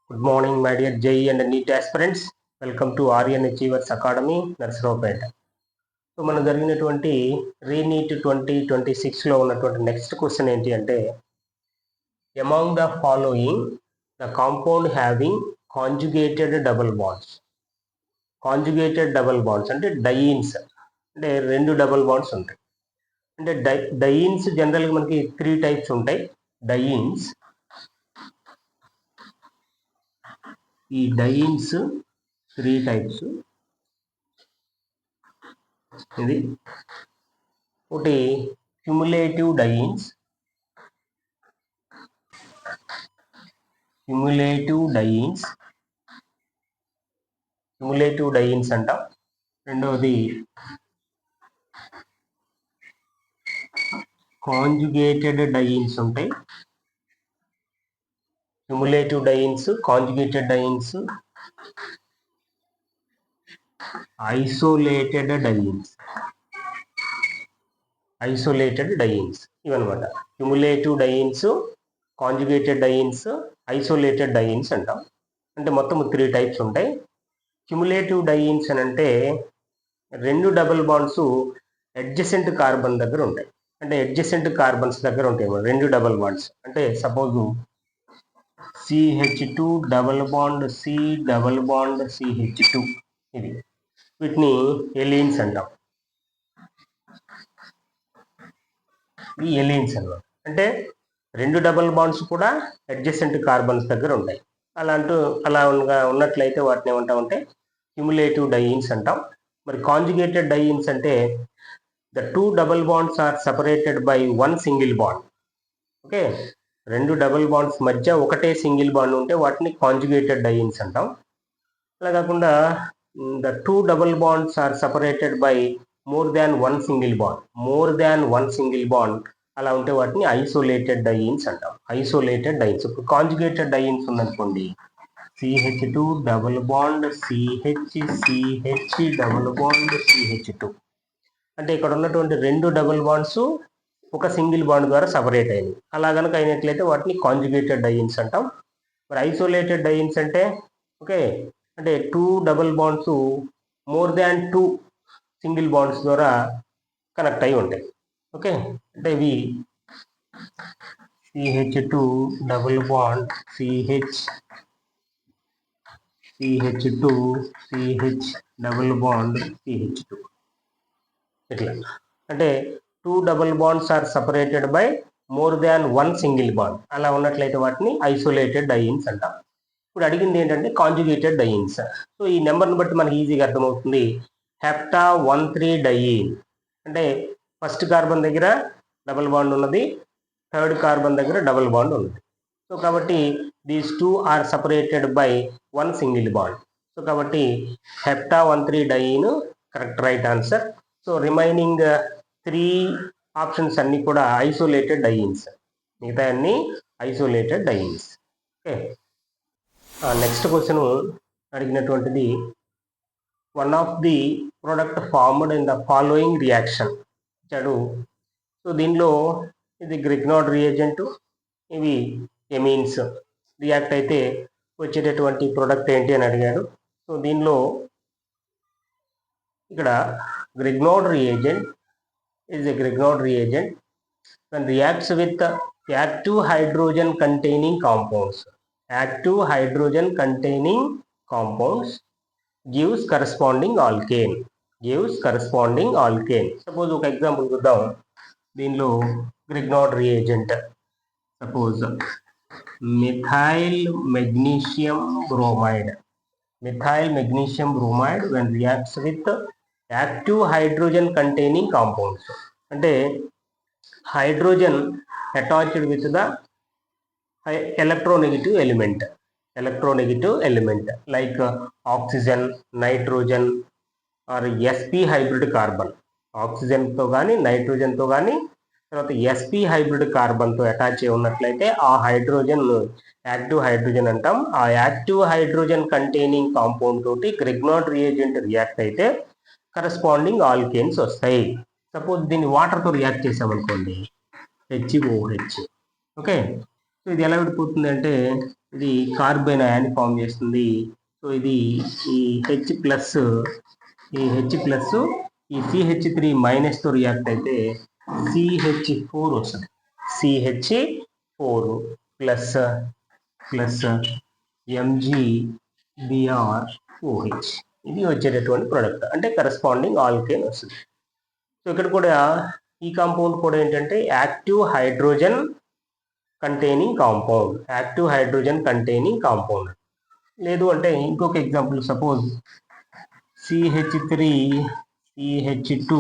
Good morning, my dear JEE and NEET aspirants. Welcome to Aryan Achievers Academy, Narsaraopeta. So మనం జరిగినటువంటి re-NEET 2026లో ఉన్నటువంటి next question ఏంటి అంటే, among the following the compound having conjugated double bonds. Conjugated double bonds అంటే డయీన్స్, అంటే రెండు double bonds ఉంటాయి. అంటే డయీన్స్ జనరల్గా మనకి 3 టైప్స్ ఉంటాయి. డయీన్స్, ఈ డయీన్స్ 3 టైప్స్. ఇది ఒకటి క్యుములేటివ్ డయీన్స్, క్యుములేటివ్ డయీన్స్ అంటాం. రెండవది కాంజుగేటెడ్ డయీన్స్ ఉంటాయి. క్యుములేటివ్ డయీన్స్, కాంజుగేటెడ్ డయీన్స్, ఐసోలేటెడ్ డయీన్స్ ఇవన్నమాట. క్యుములేటివ్ డయీన్స్, కాంజుగేటెడ్ డయీన్స్, ఐసోలేటెడ్ డయీన్స్ అంటాం. అంటే మొత్తం 3 టైప్స్ ఉంటాయి. క్యుములేటివ్ డయీన్స్ అని అంటే రెండు డబుల్ బాండ్స్ అడ్జసెంట్ కార్బన్ దగ్గర ఉంటాయి. అంటే అడ్జసెంట్ కార్బన్స్ దగ్గర ఉంటాయి రెండు డబుల్ బాండ్స్. అంటే suppose CH2 double bond C double bond CH2, ఇది వీటిని ఎలీన్స్ అంటాం. ఈ ఎలీన్స్ అన్నమాట. అంటే రెండు డబుల్ బాండ్స్ కూడా అడ్జసెంట్ కార్బన్స్ దగ్గర ఉంటాయి. అలా ఉన్నట్లయితే వాటిని ఏమంటామంటే క్యుములేటివ్ డయీన్స్ అంటాం. మరి కాంజుగేటెడ్ డయీన్స్ అంటే the 2 double bonds are separated by 1 single bond. Okay, రెండు డబుల్ బాండ్స్ మధ్య ఒకటే సింగిల్ బాండ్ ఉంటే వాటిని కాంజుగేటెడ్ డయీన్స్ అంటాం. అలా కాకుండా the 2 double bonds are separated by more than 1 single bond, అలా ఉంటే వాటిని ఐసోలేటెడ్ డయీన్స్ అంటాం. Isolated dienes. ఇప్పుడు కాంజుగేటెడ్ డయీన్స్ ఉందనుకోండి, CH2 double bond CH double bond CH2, అంటే ఇక్కడ ఉన్నటువంటి రెండు డబుల్ బాండ్స్ ఒక సింగిల్ బాండ్ ద్వారా సపరేట్ అయ్యింది. అలా కనుక అయినట్లయితే వాటిని కాంజుగేటెడ్ డయీన్స్ అంటాం. మరి ఐసోలేటెడ్ డయీన్స్ అంటే ఓకే, అంటే 2 double bonds more than 2 single bonds ద్వారా కనెక్ట్ అయి ఉంటాయి. ఓకే, అంటే ఇవి CH2 double bond CH2 double bond CH2, ఇట్లా. అంటే 2 double bonds are separated by more than 1 single bond, అలా ఉన్నట్లయితే వాటిని ఐసోలేటెడ్ డయీన్స్ అంటాం. ఇప్పుడు అడిగింది ఏంటంటే కాంజుగేటెడ్ డయీన్స్. సో ఈ నెంబర్ని బట్టి మనకి ఈజీగా అర్థమవుతుంది. హెప్టా 13 డయీన్ అంటే ఫస్ట్ కార్బన్ దగ్గర డబుల్ బాండ్ ఉన్నది, థర్డ్ కార్బన్ దగ్గర డబుల్ బాండ్ ఉన్నది. సో కాబట్టి these 2 are separated by 1 single bond. So కాబట్టి hepta 13 diene correct, right answer. So remaining 3 options అన్నీ కూడా ఐసోలేటెడ్ డయీన్స్, మిగతా అన్ని isolated dienes. Okay, next question అడిగినటువంటిది one of the product formed in the following reaction ఇచ్చాడు. So దీనిలో ఇది Grignard reagent, ఇవి ఎమీన్స్ రియాక్ట్ అయితే వచ్చేటటువంటి ప్రోడక్ట్ ఏంటి అని అడిగాడు. సో దీనిలో ఇక్కడ Grignard reagent is a Grignard reagent when reacts with active hydrogen containing compounds. Active hydrogen containing compounds gives corresponding alkane. Suppose ఒక ఎగ్జాంపుల్ చూద్దాం. దీనిలో Grignard reagent, suppose methyl magnesium bromide when reacts with active hydrogen containing compounds, అంటే hydrogen attached with the electronegative element like oxygen, nitrogen or sp hybrid carbon. ఆక్సిజన్తో కానీ నైట్రోజన్తో కానీ తర్వాత sp hybrid కార్బన్తో attach అయి ఉన్నట్లయితే ఆ హైడ్రోజన్ యాక్టివ్ హైడ్రోజన్ అంటాం. ఆ యాక్టివ్ హైడ్రోజన్ కంటైనింగ్ కాంపౌండ్ తోటి గ్రిగ్నార్డ్ రియేజెంట్ రియాక్ట్ అయితే కరస్పాండింగ్ ఆల్కేన్స్ వస్తాయి. సపోజ్ దీన్ని వాటర్తో రియాక్ట్ చేసామనుకోండి, HOH. ఓకే, సో ఇది ఎలా విడిపోతుంది అంటే ఇది కార్బన్ అయాన్ని ఫామ్ చేస్తుంది. సో ఇది ఈ హెచ్ ప్లస్ ఈ CH3 మైనస్తో రియాక్ట్ అయితే CH4 వస్తుంది. CH4 ప్లస్ MgBrOH ఇది వచ్చేటటువంటి ప్రోడక్ట్, అంటే కరస్పాండింగ్ ఆల్కేన్ వస్తుంది. సో ఇక్కడ కూడా ఈ కాంపౌండ్ కూడా ఏంటంటే యాక్టివ్ హైడ్రోజన్ కంటైనింగ్ కాంపౌండ్. లేదు అంటే ఇంకొక example, suppose CH3 CH2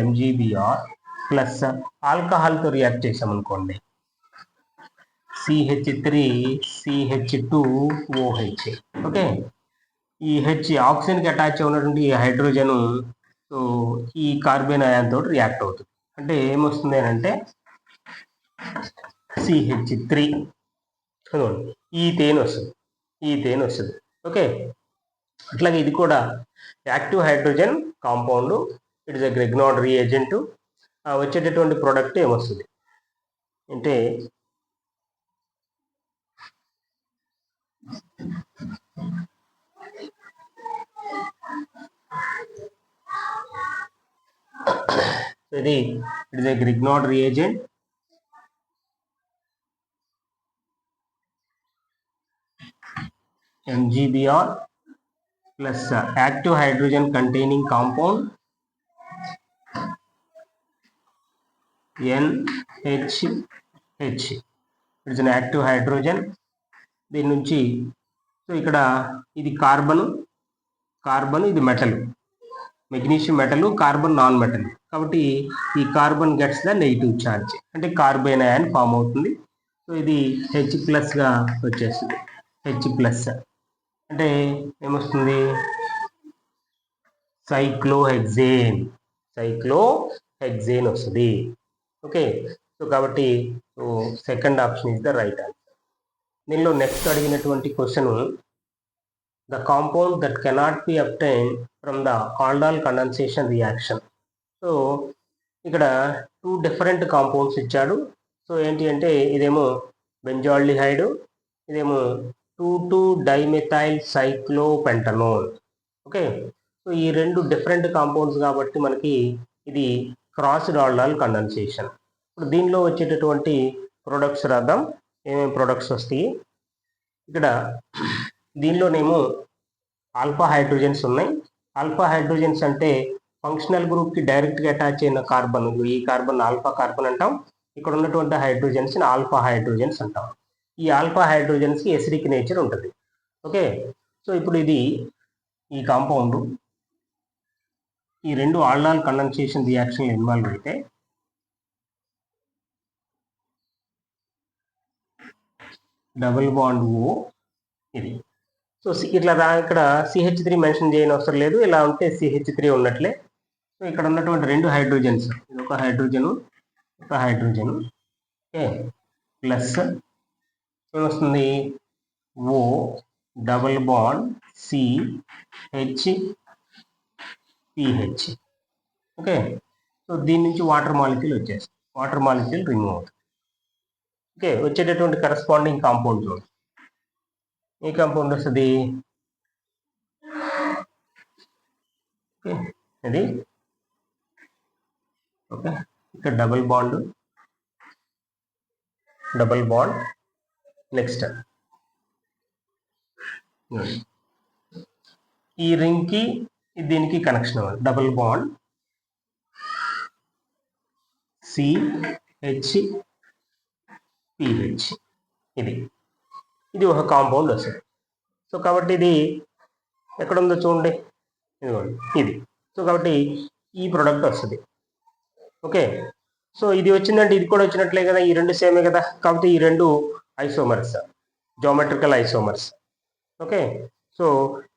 MgBr plus ఆల్కహాల్తో రియాక్ట్ చేసామనుకోండి, CH3 CH2OH. ఓకే, ఈ ఆక్సిజన్కి అటాచ్ ఉన్నటువంటి ఈ హైడ్రోజన్ సో ఈ కార్బన్ అయాన్ తోటి రియాక్ట్ అవుతుంది. అంటే ఏమొస్తుంది అని అంటే CH3 ఈథేన్ వస్తుంది. ఓకే, అట్లాగే ఇది కూడా active hydrogen compound, it is a Grignard reagent. వచ్చేటటువంటి ప్రోడక్ట్ ఏమొస్తుంది అంటే ఇది it is a Grignard reagent. MgBr plus active hydrogen containing compound NHH. It is an active hydrogen. దీని నుంచి సో ఇక్కడ ఇది కార్బన్ ఇది metal, magnesium metal, carbon non metal. కాబట్టి ఈ carbon gets the negative charge, అంటే కార్బన్ అయాన్ ఫామ్ అవుతుంది. So ఇది H ప్లస్గా వచ్చేస్తుంది. H ప్లస్ అంటే ఏమొస్తుంది, సైక్లోహెక్సేన్ వస్తుంది. ఓకే, సో కాబట్టి second option is the right answer. దీనిలో నెక్స్ట్ అడిగినటువంటి question, the compound that cannot be obtained from the aldol condensation reaction. So ఇక్కడ 2 డిఫరెంట్ కాంపౌండ్స్ ఇచ్చాడు. సో ఏంటి అంటే ఇదేమో బెంజాల్డిహైడ్, ఇదేమో 2,2-డైమెథైల్ సైక్లోపెంటనోల్. ఓకే, సో ఈ 2 డిఫరెంట్ కాంపౌండ్స్ కాబట్టి మనకి ఇది క్రాస్డ్ ఆల్డాల్ కండెన్సేషన్. ఇప్పుడు దీనిలో వచ్చేటటువంటి ప్రొడక్ట్స్ రాద్దాం, ఏమేమి ప్రొడక్ట్స్ వస్తాయి. ఇక్కడ దీనిలోనేమో ఆల్ఫా హైడ్రోజన్స్ ఉన్నాయి. ఆల్ఫా హైడ్రోజన్స్ అంటే ఫంక్షనల్ గ్రూప్కి డైరెక్ట్గా అటాచ్ అయిన కార్బన్, ఈ కార్బన్ ఆల్ఫా కార్బన్ అంటాం. ఇక్కడ ఉన్నటువంటి హైడ్రోజన్స్ని ఆల్ఫా హైడ్రోజన్స్ అంటాం. ఈ ఆల్ఫా హైడ్రోజన్స్కి ఎసిడిక్ నేచర్ ఉంటుంది. ఓకే, సో ఇప్పుడు ఇది ఈ కాంపౌండ్ ఈ 2 ఆల్డాల్ కండెన్సేషన్ రియాక్షన్ ఇన్వాల్వ్ అయితే డబుల్ బాండ్ O ఇది. సో ఇట్లా ఇక్కడ CH3 మెన్షన్ చేయని అవసరం లేదు, ఇలా ఉంటే CH3 ఉన్నట్లే. సో ఇక్కడ ఉన్నటువంటి 2 హైడ్రోజన్స్, ఇది ఒక హైడ్రోజను ఓకే, ప్లస్ ఏమొస్తుంది O double bond CH okay. So దీని నుంచి వాటర్ మాలిక్యూల్ వచ్చేస్తుంది, వాటర్ మాలిక్యూల్ రిమూవ్ అవుతుంది. ఓకే, వచ్చేటటువంటి కరస్పాండింగ్ కాంపౌండ్ చూడండి, ఏ కాంపౌండ్ వస్తుంది, ఓకే ఇది. ఓకే, ఇక్కడ డబుల్ బాండ్ నెక్స్ట్ ఈ రింగ్కి దీనికి కనెక్షన్ అవ్వాలి, డబుల్ బాండ్ CH ఇది ఒక కాంపౌండ్ వస్తుంది. సో కాబట్టి ఇది ఎక్కడ ఉందో చూడండి, ఇదిగోండి ఇది. సో కాబట్టి ఈ ప్రోడక్ట్ వస్తుంది. ఓకే, సో ఇది వచ్చిందంటే ఇది కూడా వచ్చినట్లే కదా, ఈ 2 సేమే కదా. కాబట్టి ఈ 2 isomers, geometrical isomers. Okay, so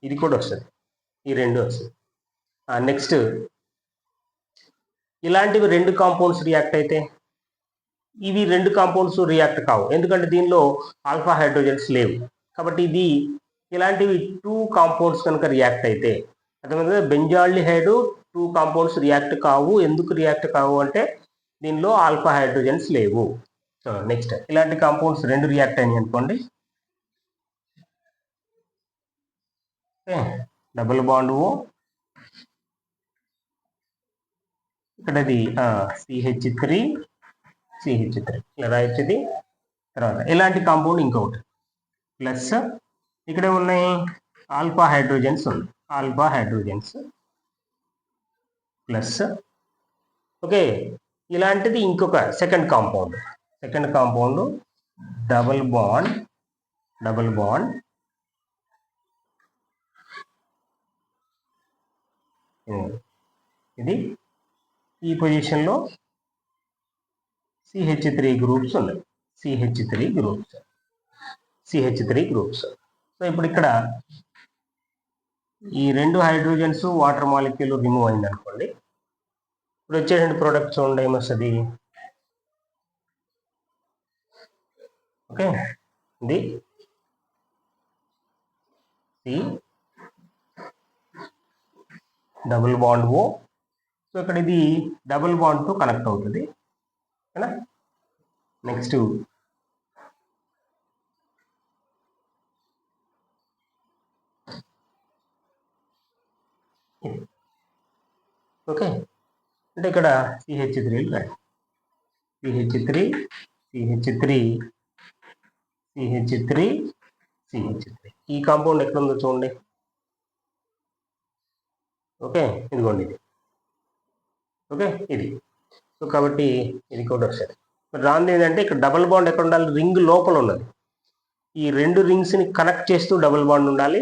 ఇది కూడా వస్తుంది, ఈ 2 వస్తుంది. నెక్స్ట్ ఇలాంటివి 2 కాంపౌండ్స్ రియాక్ట్ అయితే ఇవి 2 కాంపౌండ్స్ రియాక్ట్ కావు, ఎందుకంటే దీనిలో ఆల్ఫా హైడ్రోజన్స్ లేవు. కాబట్టి ఇది ఇలాంటివి 2 కాంపౌండ్స్ కనుక రియాక్ట్ అయితే అర్థమైంది. బెంజాల్డిహైడ్ 2 కాంపౌండ్స్ రియాక్ట్ కావు. ఎందుకు రియాక్ట్ కావు అంటే దీనిలో ఆల్ఫా హైడ్రోజన్స్ లేవు. సో నెక్స్ట్ ఇలాంటి కాంపౌండ్స్ రెండు రియాక్ట్ అయినాయి అనుకోండి, డబుల్ బాండ్ ఓ, ఇక్కడ ఇది CH3 ఇలా రాయొచ్చింది. తర్వాత ఇలాంటి కాంపౌండ్ ఇంకొకటి ప్లస్ ఇక్కడ ఉన్నాయి ఆల్ఫా హైడ్రోజన్స్ ఉంది, ఆల్ఫా హైడ్రోజన్స్ ప్లస్ ఓకే. ఇలాంటిది ఇంకొక సెకండ్ కాంపౌండ్ డబుల్ బాండ్ ఇది ఈ పొజిషన్లో CH3 గ్రూప్స్ ఉన్నాయి, CH3 గ్రూప్స్. సో ఇప్పుడు ఇక్కడ ఈ రెండు హైడ్రోజన్స్ వాటర్ మాలిక్యూల్ రిమూవ్ అయింది అనుకోండి, ఇప్పుడు వచ్చేటువంటి ప్రోడక్ట్ చూడండి ఏమొస్తుంది. ఓకే, ఇది C double bond O. So ఇక్కడ ఇది డబుల్ బాండ్ తో కనెక్ట్ అవుతుంది, ఓకేనా. నెక్స్ట్ ఓకే, అంటే ఇక్కడ CH3 ఈ కాంపౌండ్ ఎక్కడ ఉందో చూడండి. ఓకే, ఇదిగోండి ఇది. ఓకే, ఇది. సో కాబట్టి ఇది కూడా వస్తుంది. రాంది ఏంటంటే ఇక్కడ డబుల్ బాండ్ ఎక్కడ ఉండాలి, రింగ్ లోపల ఉన్నది. ఈ రెండు రింగ్స్ని కనెక్ట్ చేస్తూ డబుల్ బాండ్ ఉండాలి.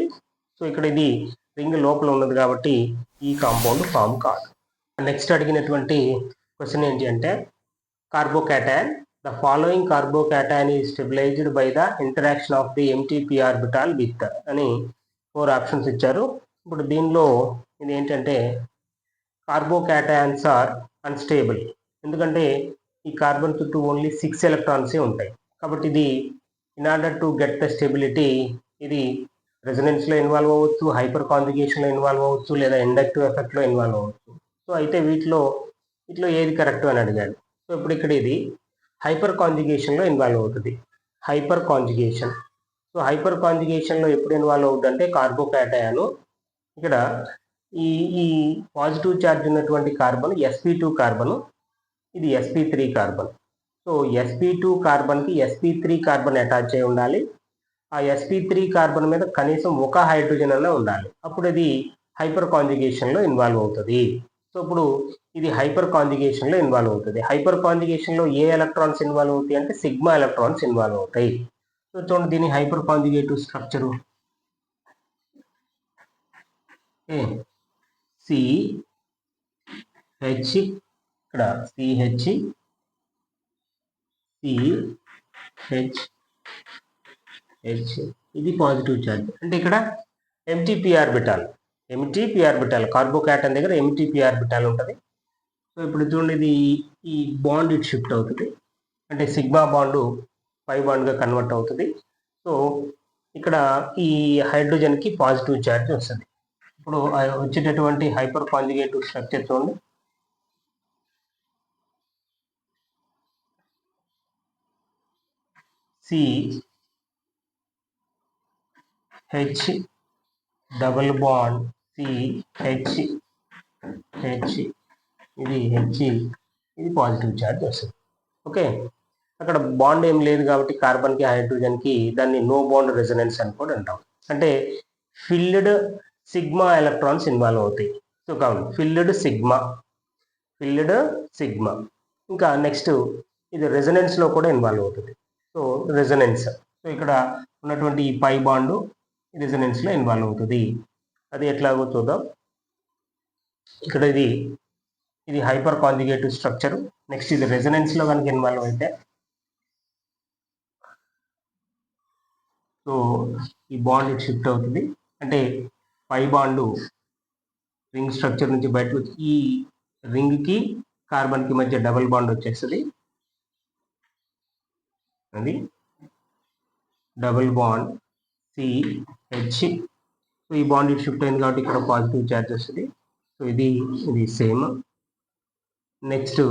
సో ఇక్కడ ఇది రింగ్ లోపల ఉన్నది కాబట్టి ఈ కాంపౌండ్ ఫామ్ కాదు. నెక్స్ట్ అడిగినటువంటి క్వశ్చన్ ఏంటి అంటే carbocation, the following carbocation is stabilized by the interaction of the MTP orbital with అని 4 ఆప్షన్స్ ఇచ్చారు. ఇప్పుడు దీనిలో ఇది ఏంటంటే కార్బోకాటైన్స్ ఆర్ అన్స్టేబుల్, ఎందుకంటే ఈ కార్బన్ చుట్టూ ఓన్లీ 6 ఎలక్ట్రాన్సే ఉంటాయి. కాబట్టి ఇది in order to get the stability ఇది రెజొనెన్స్లో ఇన్వాల్వ్ అవ్వచ్చు, హైపర్ కాంజుగేషన్లో ఇన్వాల్వ్ అవ్వచ్చు, లేదా ఇండక్టివ్ ఎఫెక్ట్లో ఇన్వాల్వ్ అవ్వచ్చు. సో అయితే వీటిలో ఏది కరెక్ట్ అని అడిగాడు. సో ఇప్పుడు ఇక్కడ ఇది హైపర్ కాంజుగేషన్లో ఇన్వాల్వ్ అవుతుంది, హైపర్ కాంజుగేషన్. సో హైపర్ కాంజుగేషన్లో ఎప్పుడు ఇన్వాల్వ్ అవుతుంది అంటే కార్బోకాటయాను ఇక్కడ ఈ పాజిటివ్ ఛార్జ్ ఉన్నటువంటి కార్బన్ sp2 కార్బన్, ఇది sp3 carbon. So sp2 కార్బన్కి sp3 carbon attach అయి ఉండాలి. ఆ sp3 కార్బన్ మీద కనీసం ఒక హైడ్రోజన్ అన్న ఉండాలి, అప్పుడు ఇది హైపర్ కాంజుగేషన్లో ఇన్వాల్వ్ అవుతుంది. సో ఇప్పుడు ఇది హైపర్ కాంజుగేషన్లో ఇన్వాల్వ్ అవుతుంది. హైపర్ కాంజుగేషన్లో ఏ ఎలక్ట్రాన్స్ ఇన్వాల్వ్ అవుతాయి అంటే సిగ్మా ఎలక్ట్రాన్స్ ఇన్వాల్వ్ అవుతాయి. సో చూడండి దీని హైపర్ కాంజుగేటివ్ స్ట్రక్చరు CH, ఇక్కడ CH ఇది పాజిటివ్ ఛార్జ్, అంటే ఇక్కడ MTP ఆర్బిటాల్ కార్బోకాటన్ దగ్గర MTP ఆర్బిటాల్ ఉంటుంది. సో ఇప్పుడు చూడండి ఇది ఈ బాండ్ ఇటు షిఫ్ట్ అవుతుంది, అంటే సిగ్మా బాండ్ పై బాండ్గా కన్వర్ట్ అవుతుంది. సో ఇక్కడ ఈ హైడ్రోజన్కి పాజిటివ్ ఛార్జ్ వస్తుంది. ఇప్పుడు వచ్చేటటువంటి హైపర్ కాంజుగేటివ్ స్ట్రక్చర్ చూడండి, CH డబుల్ బాండ్ CH ఇది ఇది పాజిటివ్ ఛార్జ్ వస్తుంది. ఓకే, అక్కడ బాండ్ ఏం లేదు కాబట్టి కార్బన్కి హైడ్రోజన్కి దాన్ని నో బాండ్ రెజొనెన్స్ అని కూడా అంటాం, అంటే ఫిల్డ్ సిగ్మా ఎలక్ట్రాన్స్ ఇన్వాల్వ్ అవుతాయి. సో కాబట్టి ఫిల్డ్ సిగ్మా. ఇంకా నెక్స్ట్ ఇది రెజొనెన్స్లో కూడా ఇన్వాల్వ్ అవుతుంది. సో రెజొనెన్స్, సో ఇక్కడ ఉన్నటువంటి ఈ పై బాండ్ రెజొనెన్స్లో ఇన్వాల్వ్ అవుతుంది. అది ఎట్లాగో చూద్దాం. ఇక్కడ ఇది హైపర్ కాంజుగేటివ్ స్ట్రక్చర్. నెక్స్ట్ ఇది రెజొనెన్స్లో కనుక ఇన్వాల్వ్ అయితే సో ఈ బాండ్ ఇటు షిఫ్ట్ అవుతుంది, అంటే పై బాండ్ రింగ్ స్ట్రక్చర్ నుంచి బయటకు వచ్చి ఈ రింగ్కి కార్బన్కి మధ్య డబుల్ బాండ్ వచ్చేస్తుంది, అది డబుల్ బాండ్ CH. సో ఈ బాండ్ ఇటు షిఫ్ట్ అయింది కాబట్టి ఇక్కడ పాజిటివ్ ఛార్జ్ వస్తుంది. సో ఇది same. Next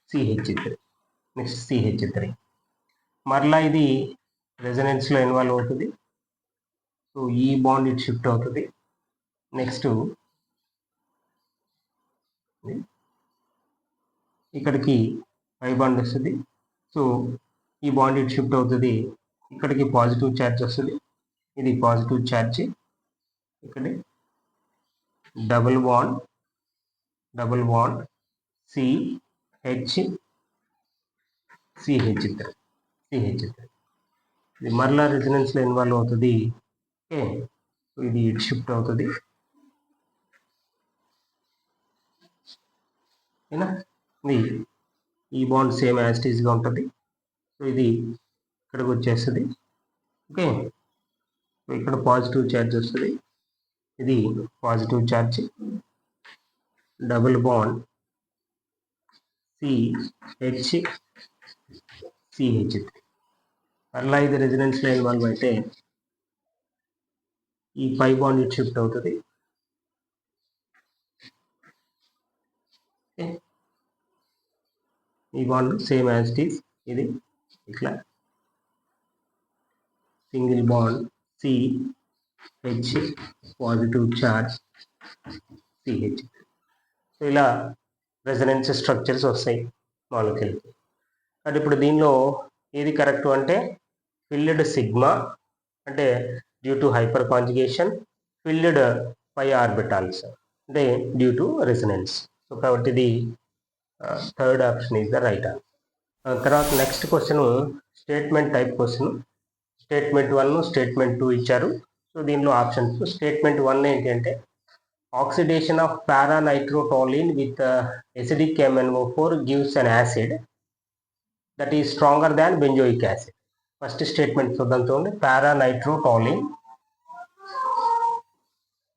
CH3. Next CH3. మరలా ఇది రెజనెన్స్లో ఇన్వాల్వ్ అవుతుంది. సో ఈ బాండ్ ఇటు షిఫ్ట్ అవుతుంది. నెక్స్ట్ ఇక్కడికి పై బాండ్ వస్తుంది. సో ఈ బాండ్ ఇటు షిఫ్ట్ అవుతుంది. ఇక్కడికి పాజిటివ్ ఛార్జ్ వస్తుంది. ఇది పాజిటివ్ ఛార్జ్. ఇక్కడ డబుల్ బాండ్ CH3. ఇది మరలా రెజనెన్స్లో ఇన్వాల్వ్ అవుతుంది. ఓకే, ఇది ఇటు షిఫ్ట్ అవుతుంది. ఓకేనా, ఇది ఈ బాండ్ సేమ్ యాజ్ ఇట్ ఈస్గా ఉంటుంది. సో ఇది ఇక్కడికి వచ్చేస్తుంది. ఓకే, సో ఇక్కడ పాజిటివ్ ఛార్జ్ వస్తుంది. ఇది positive charge. Double bond CH3. అలా ఇది రెజనెన్స్లో ఇన్వాల్వ్ అయితే ఈ పై బాండ్ ఇటు షిఫ్ట్ అవుతుంది. ఈ bond same as it is. ఇది ఇట్లా single bond CH positive charge CH. So ఇలా రెజనెన్స్ స్ట్రక్చర్స్ వస్తాయి మాలిక్యూల్కి. అంటే ఇప్పుడు దీనిలో ఏది కరెక్ట్ అంటే ఫిల్డ్ సిగ్మా అంటే due to hyperconjugation, filled pi orbitals అంటే డ్యూ టు రెజనెన్స్. సో కాబట్టి ఇది third option is the right answer. తర్వాత next question statement type question. Statement 1, statement 2 ఇచ్చారు. సో దీనిలో ఆప్షన్స్ స్టేట్మెంట్ 1 ఏంటి అంటే oxidation of paranitrotoluene with acidic MnO4 gives an acid that is stronger than benzoic acid. First statement చూద్దాం. చూడండి, పారానైట్రోటోలిన్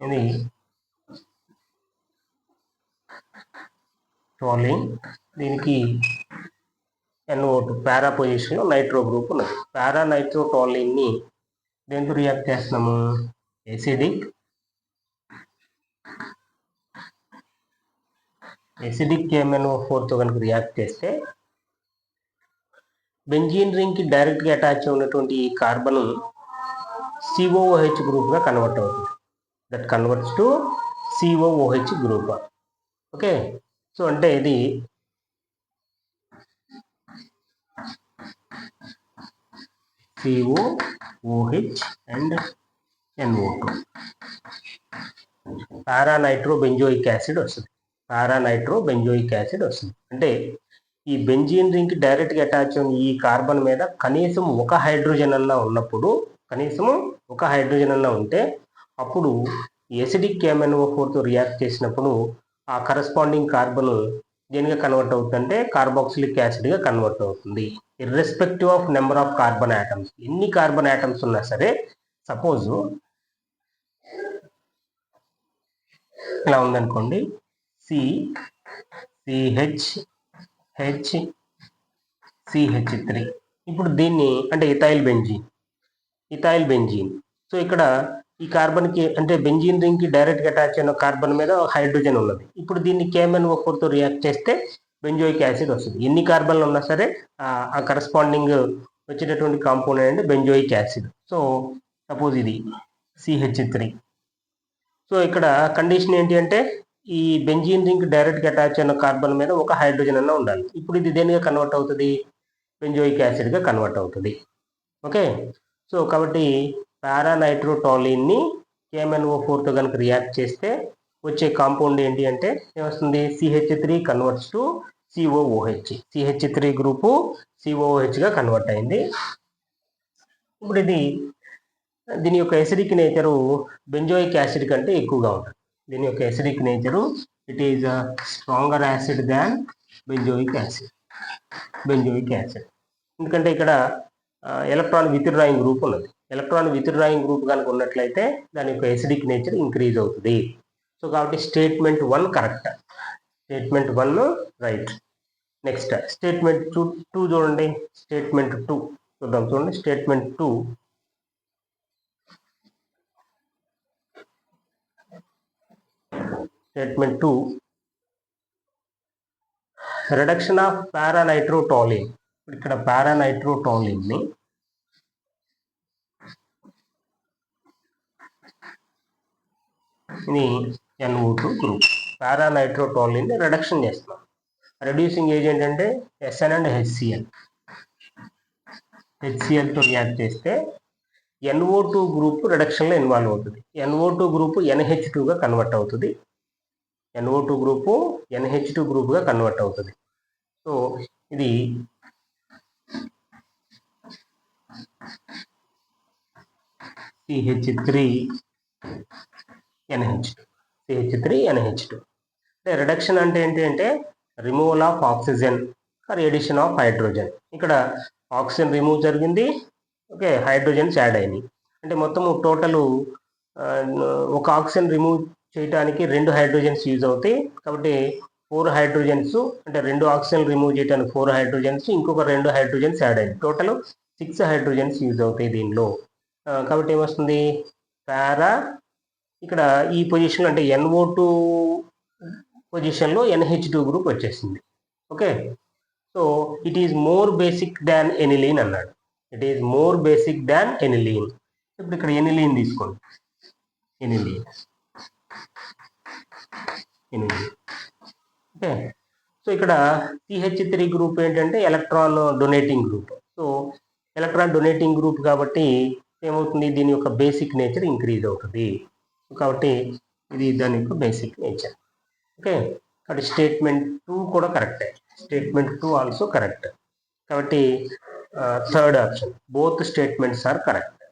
ఇది toluene, దీనికి NO2 పారా పొజిషన్లో నైట్రో గ్రూప్ ఉన్నది. పారానైట్రోటోలిన్ని దేంతో రియాక్ట్ చేస్తున్నాము? ఎసిడిక్ MnO4తో కనుక రియాక్ట్ చేస్తే బెంజీన్ రింగ్కి డైరెక్ట్గా అటాచ్ ఉన్నటువంటి ఈ కార్బన్ COOH గ్రూప్గా కన్వర్ట్ అవుతుంది. That converts to COOH group. Okay, so అంటే ఇది COOH అండ్ NO2 పారానైట్రోబెంజోయిక్ యాసిడ్ వస్తుంది. అంటే ఈ బెంజీన్ రింగ్కి డైరెక్ట్గా అటాచ్ అయిన ఈ కార్బన్ మీద కనీసం ఒక హైడ్రోజన్ అన్నా ఉంటే అప్పుడు ఎసిడిక్ MnO4తో రియాక్ట్ చేసినప్పుడు ఆ కరస్పాండింగ్ కార్బన్ దేనిగా కన్వర్ట్ అవుతుందంటే కార్బాక్సిలిక్ యాసిడ్గా కన్వర్ట్ అవుతుంది. Irrespective of number of carbon atoms, ఎన్ని కార్బన్ యాటమ్స్ ఉన్నా సరే, సపోజ్ ఇలా ఉందనుకోండి, CH3. ఇప్పుడు దీన్ని అంటే ఇథైల్ బెంజీన్. సో ఇక్కడ ఈ కార్బన్కి అంటే బెంజీన్ రింగ్కి డైరెక్ట్గా అటాచ్ అయిన కార్బన్ మీద హైడ్రోజన్ ఉన్నది. ఇప్పుడు దీన్ని KMnO4తో రియాక్ట్ చేస్తే బెంజోయిక్ యాసిడ్ వస్తుంది. ఎన్ని కార్బన్లు ఉన్నా సరే ఆ కరస్పాండింగ్ వచ్చేటటువంటి component benzoic acid. So suppose ఇది CH3. సో ఇక్కడ కండిషన్ ఏంటి అంటే ఈ బెంజీన్ రింగ్ డైరెక్ట్గా అటాచ్ అయిన కార్బన్ మీద ఒక హైడ్రోజన్ అన్న ఉండాలి. ఇప్పుడు ఇది దేనిగా కన్వర్ట్ అవుతుంది? బెంజోయిక్ యాసిడ్గా కన్వర్ట్ అవుతుంది. ఓకే, సో కాబట్టి పారానైట్రోటోలిన్ని KMnO4తో కనుక రియాక్ట్ చేస్తే వచ్చే కాంపౌండ్ ఏంటి అంటే ఏమొస్తుంది? CH3 converts to COOH. CH3 group COOHగా కన్వర్ట్ అయింది. ఇప్పుడు దీని యొక్క ఎసిడిక్ నేచరు బెంజోయిక్ యాసిడ్ కంటే ఎక్కువగా ఉంటుంది. దీని యొక్క acidic nature it is stronger acid than benzoic acid. ఎందుకంటే ఇక్కడ ఎలక్ట్రాన్ విత్డ్రాయింగ్ గ్రూప్ ఉన్నది. ఎలక్ట్రాన్ విత్డ్రాయింగ్ గ్రూప్ కనుక ఉన్నట్లయితే దాని యొక్క ఎసిడిక్ నేచర్ ఇంక్రీజ్ అవుతుంది. సో కాబట్టి statement 1 correct. Statement 1 right. Next statement 2 చూడండి. స్టేట్మెంట్ 2 చూద్దాం. చూడండి, స్టేట్మెంట్ 2 రిడక్షన్ ఆఫ్ పారానైట్రోటాలిన్. ఇక్కడ పారానైట్రోటాలిన్ని ఇది NO2 గ్రూప్. పారానైట్రోటాలిన్ రిడక్షన్ చేస్తున్నాం. రెడ్యూసింగ్ ఏజెంట్ అంటే SN అండ్ HCl. HClతో రియాక్ట్ చేస్తే NO2 గ్రూప్ రిడక్షన్లో ఇన్వాల్వ్ అవుతుంది. NO2 గ్రూపు NH2గా కన్వర్ట్ అవుతుంది. NO2 గ్రూపు NH2 గ్రూప్గా కన్వర్ట్ అవుతుంది. సో ఇది CH3NH2. అంటే రిడక్షన్ అంటే ఏంటి అంటే removal of oxygen or addition of hydrogen. ఇక్కడ ఆక్సిజన్ రిమూవ్ జరిగింది, ఓకే, హైడ్రోజన్స్ యాడ్ అయినాయి. అంటే మొత్తము టోటలు ఒక ఆక్సిజన్ రిమూవ్ చేయడానికి 2 హైడ్రోజన్స్ యూజ్ అవుతాయి. కాబట్టి 4 హైడ్రోజన్స్, అంటే 2 ఆక్సిజన్ రిమూవ్ చేయడానికి 4 హైడ్రోజన్స్, ఇంకొక 2 హైడ్రోజన్స్ యాడ్ అయ్యాయి. టోటల్ 6 హైడ్రోజన్స్ యూజ్ అవుతాయి దీనిలో. కాబట్టి ఏమొస్తుంది ఇక్కడ ఈ పొజిషన్లో అంటే NO2 పొజిషన్లో NH2 గ్రూప్ వచ్చేసింది. Okay, so it is more basic than aniline అన్నాడు. It is more basic than aniline. ఇప్పుడు ఇక్కడ ఎనిలీన్ తీసుకోండి. Aniline okay. సో ఇక్కడ CH3 గ్రూప్ ఏంటంటే electron donating group. So electron donating group కాబట్టి ఏమవుతుంది, దీని యొక్క బేసిక్ నేచర్ ఇంక్రీజ్ అవుతుంది. కాబట్టి ఇది దాని యొక్క బేసిక్ నేచర్. ఓకే, కాబట్టి స్టేట్మెంట్ 2 కూడా కరెక్టే. Statement 2 also correct. కాబట్టి third option, both statements are correct.